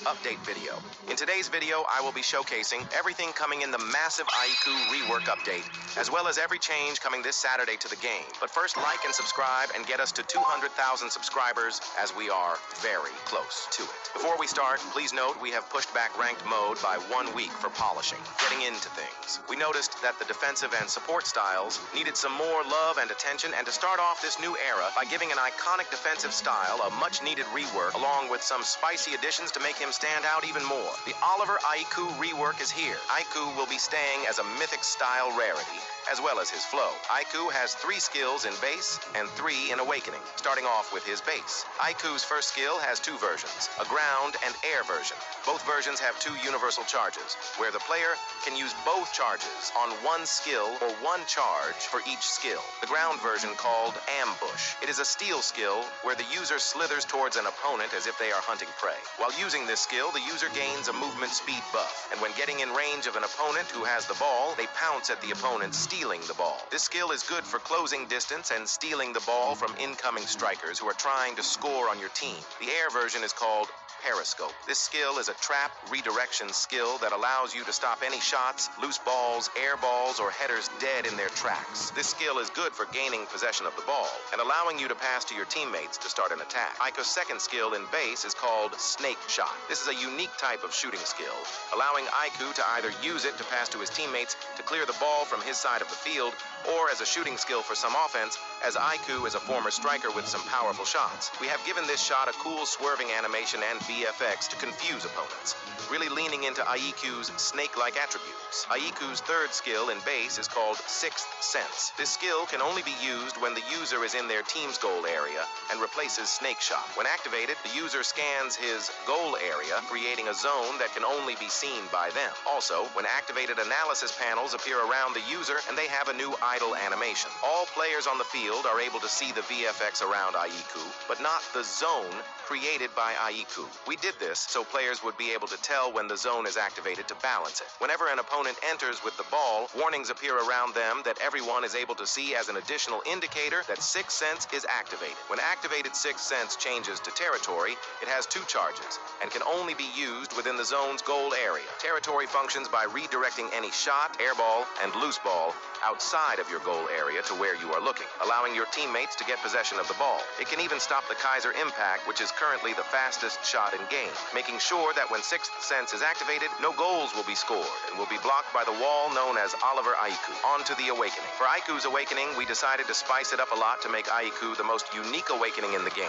update video. In today's video, I will be showcasing everything coming in the massive Aiku rework update, as well as every change coming this Saturday to the game. But first, like and subscribe and get us to 200,000 subscribers, as we are very close to it. Before we start, please note we have pushed back ranked mode by 1 week for polishing, getting into things. We noticed that the defensive and support styles needed some more love and attention, and to start off this new era by giving an iconic defensive style a much-needed rework, along with some spicy additions to make him stand out even more. The Oliver Aiku rework is here. Aiku will be staying as a mythic-style rarity, as well as his flow. Aiku has 3 skills in base and 3 in awakening, starting off with his base. Aiku's first skill has 2 versions, a ground and air version. Both versions have 2 universal charges, where the player can use both charges on 1 skill or 1 charge for each skill. The ground version, called Ambush. It is a steal skill where the user slithers towards an opponent as if they are hunting prey. While using this skill, the user gains a movement speed buff, and when getting in range of an opponent who has the ball, they pounce at the opponent, stealing the ball. This skill is good for closing distance and stealing the ball from incoming strikers who are trying to score on your team. The air version is called Periscope. This skill is a trap redirection skill that allows you to stop any shots, loose balls, air balls, or headers dead in their tracks. This skill is good for gaining possession of the ball and allowing you to pass to your teammates to start an attack. Aiku's second skill in base is called Snake Shot. This is a unique type of shooting skill, allowing Aiku to either use it to pass to his teammates to clear the ball from his side of the field, or as a shooting skill for some offense, as Aiku is a former striker with some powerful shots. We have given this shot a cool swerving animation and VFX to confuse opponents, really leaning into Aiku's snake-like attributes. Aiku's third skill in base is called Sixth Sense. This skill can only be used when the user is in their team's goal area and replaces Snake Shot. When activated, the user scans his goal area, creating a zone that can only be seen by them. Also, when activated, analysis panels appear around the user and they have a new idle animation. All players on the field are able to see the VFX around Aiku, but not the zone created by Aiku. We did this so players would be able to tell when the zone is activated to balance it. Whenever an opponent enters with the ball, warnings appear around them that everyone is able to see as an additional indicator that Sixth Sense is activated. When activated Sixth Sense changes to Territory, it has 2 charges and can only be used within the zone's goal area. Territory functions by redirecting any shot, airball, and loose ball outside of your goal area to where you are looking, allowing your teammates to get possession of the ball. It can even stop the Kaiser Impact, which is currently the fastest shot in game, making sure that when Sixth Sense is activated, no goals will be scored and will be blocked by the wall known as Oliver Aiku. On to the Awakening. For Aiku's Awakening, we decided to spice it up a lot to make Aiku the most unique awakening in the game.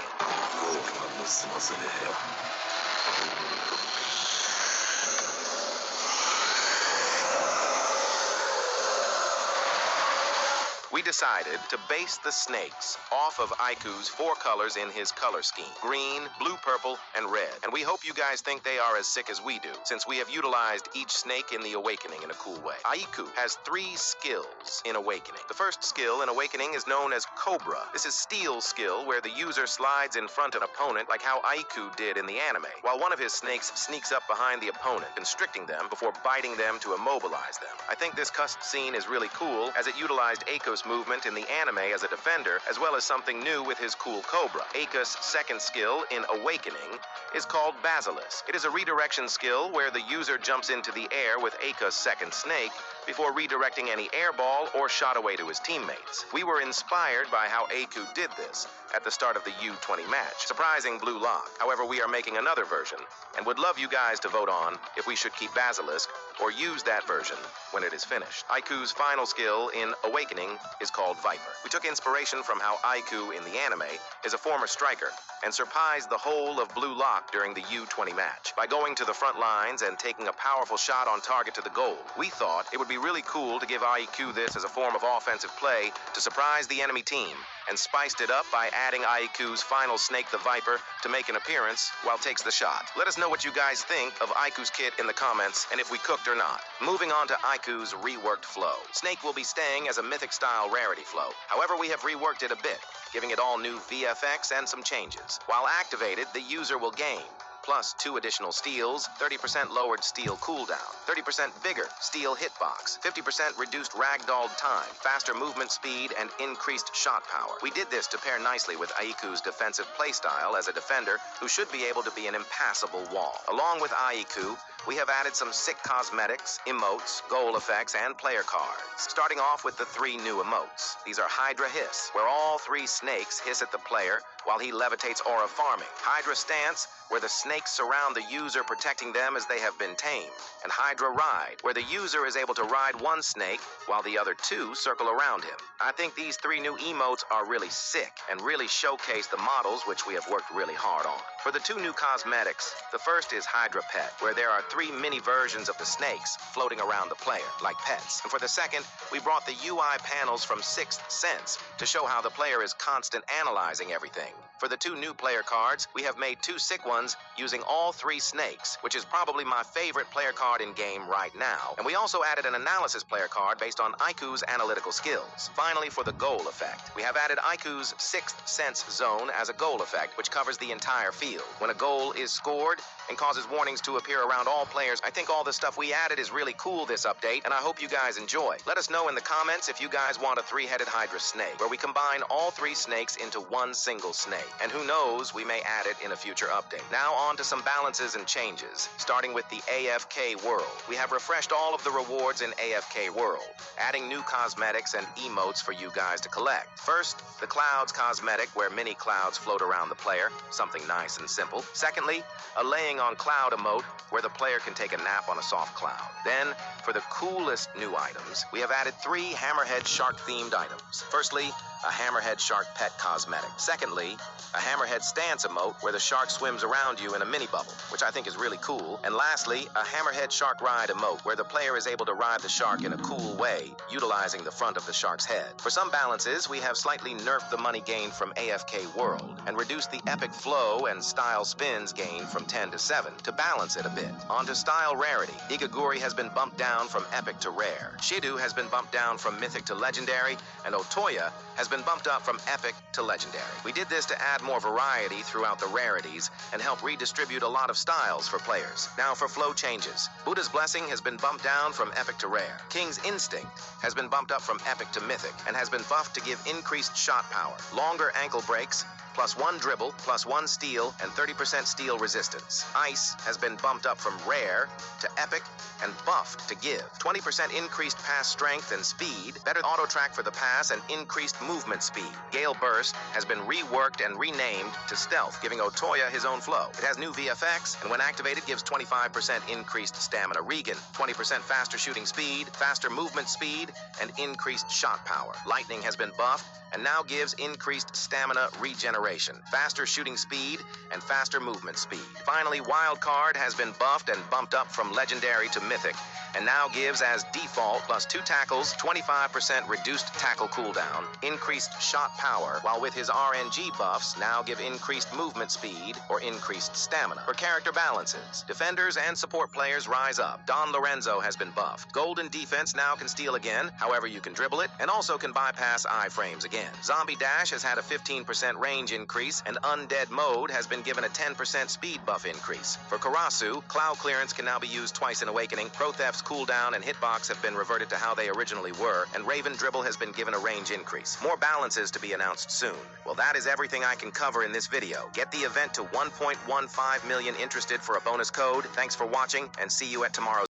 We decided to base the snakes off of Aiku's 4 colors in his color scheme: green, blue, purple, and red. And we hope you guys think they are as sick as we do, since we have utilized each snake in the Awakening in a cool way. Aiku has 3 skills in Awakening. The first skill in Awakening is known as Cobra. This is Steel's skill, where the user slides in front of an opponent like how Aiku did in the anime, while one of his snakes sneaks up behind the opponent, constricting them before biting them to immobilize them. I think this cutscene is really cool, as it utilized Aiko's movement in the anime as a defender, as well as something new with his cool Cobra. Aiko's second skill in Awakening is called Basilisk. It is a redirection skill where the user jumps into the air with Aiko's second snake before redirecting any airball or shot away to his teammates. We were inspired by how Aiku did this at the start of the U20 match, surprising Blue Lock. However, we are making another version and would love you guys to vote on if we should keep Basilisk or use that version when it is finished. Aiku's final skill in Awakening is called Viper. We took inspiration from how Aiku in the anime is a former striker and surprised the whole of Blue Lock during the U20 match by going to the front lines and taking a powerful shot on target to the goal. We thought it would be really cool to give Aiku this as a form of offensive play to surprise the enemy team, and spiced it up by adding Aiku's final snake, the Viper, to make an appearance while takes the shot. Let us know what you guys think of Aiku's kit in the comments, and if we cooked or not. Moving on to Aiku's reworked flow. Snake will be staying as a mythic-style rarity flow. However, we have reworked it a bit, giving it all new VFX and some changes. While activated, the user will gain plus 2 additional steals, 30% lowered steal cooldown, 30% bigger steal hitbox, 50% reduced ragdolled time, faster movement speed, and increased shot power. We did this to pair nicely with Aiku's defensive playstyle as a defender who should be able to be an impassable wall. Along with Aiku, we have added some sick cosmetics, emotes, goal effects, and player cards. Starting off with the 3 new emotes. These are Hydra Hiss, where all 3 snakes hiss at the player while he levitates aura farming. Hydra Stance, where the snakes surround the user protecting them as they have been tamed. And Hydra Ride, where the user is able to ride one snake while the other 2 circle around him. I think these 3 new emotes are really sick and really showcase the models which we have worked really hard on. For the 2 new cosmetics, the first is Hydra Pet, where there are 3 mini versions of the snakes floating around the player, like pets. And for the second, we brought the UI panels from Sixth Sense to show how the player is constant analyzing everything. For the 2 new player cards, we have made 2 sick ones using all 3 snakes, which is probably my favorite player card in game right now. And we also added an analysis player card based on Aiku's analytical skills. Finally, for the goal effect, we have added Aiku's Sixth Sense zone as a goal effect, which covers the entire field. When a goal is scored and causes warnings to appear around all players, I think all the stuff we added is really cool this update, and I hope you guys enjoy. Let us know in the comments if you guys want a 3-headed Hydra snake, where we combine all 3 snakes into one single snake. And who knows, we may add it in a future update. Now on to some balances and changes, starting with the AFK world. We have refreshed all of the rewards in AFK world, adding new cosmetics and emotes for you guys to collect. First, the Clouds cosmetic, where mini clouds float around the player, something nice and simple. Secondly, a laying on cloud emote, where the player can take a nap on a soft cloud. Then, for the coolest new items, we have added 3 Hammerhead Shark-themed items. Firstly, a Hammerhead Shark pet cosmetic. Secondly, a Hammerhead Stance emote, where the shark swims around you in a mini bubble, which I think is really cool. And lastly, a Hammerhead Shark Ride emote, where the player is able to ride the shark in a cool way, utilizing the front of the shark's head. For some balances, we have slightly nerfed the money gained from AFK World and reduced the epic flow and style spins gained from 10 to 7 to balance it a bit. On to style rarity. Igaguri has been bumped down from epic to rare. Shidu has been bumped down from mythic to legendary, and Otoya has been bumped up from epic to legendary. We did this to add more variety throughout the rarities and help redistribute a lot of styles for players. Now for flow changes. Buddha's Blessing has been bumped down from epic to rare. King's Instinct has been bumped up from epic to mythic and has been buffed to give increased shot power, longer ankle breaks, +1 dribble, +1 steal, and 30% steal resistance. Ice has been bumped up from rare to epic and buffed to give 20% increased pass strength and speed, better auto track for the pass, and increased movement speed. Gale Burst has been reworked and renamed to Stealth, giving Otoya his own flow. It has new VFX, and when activated gives 25% increased stamina regen, 20% faster shooting speed, faster movement speed, and increased shot power. Lightning has been buffed and now gives increased stamina regeneration, faster shooting speed, and faster movement speed. Finally, Wild Card has been buffed and bumped up from legendary to mythic, and now gives as default +2 tackles, 25% reduced tackle cooldown, increased shot power, while with his RNG buffs now give increased movement speed or increased stamina. For character balances, defenders and support players rise up. Don Lorenzo has been buffed. Golden Defense now can steal again, however you can dribble it, and also can bypass iframes again. Zombie Dash has had a 15% range increase, and Undead Mode has been given a 10% speed buff increase. For Karasu, Cloud Clearance can now be used twice in Awakening, Pro Theft's cooldown and hitbox have been reverted to how they originally were, and Raven Dribble has been given a range increase. More balances to be announced soon. Well, that is everything I can cover in this video. Get the event to 1.15 million interested for a bonus code. Thanks for watching, and see you at tomorrow's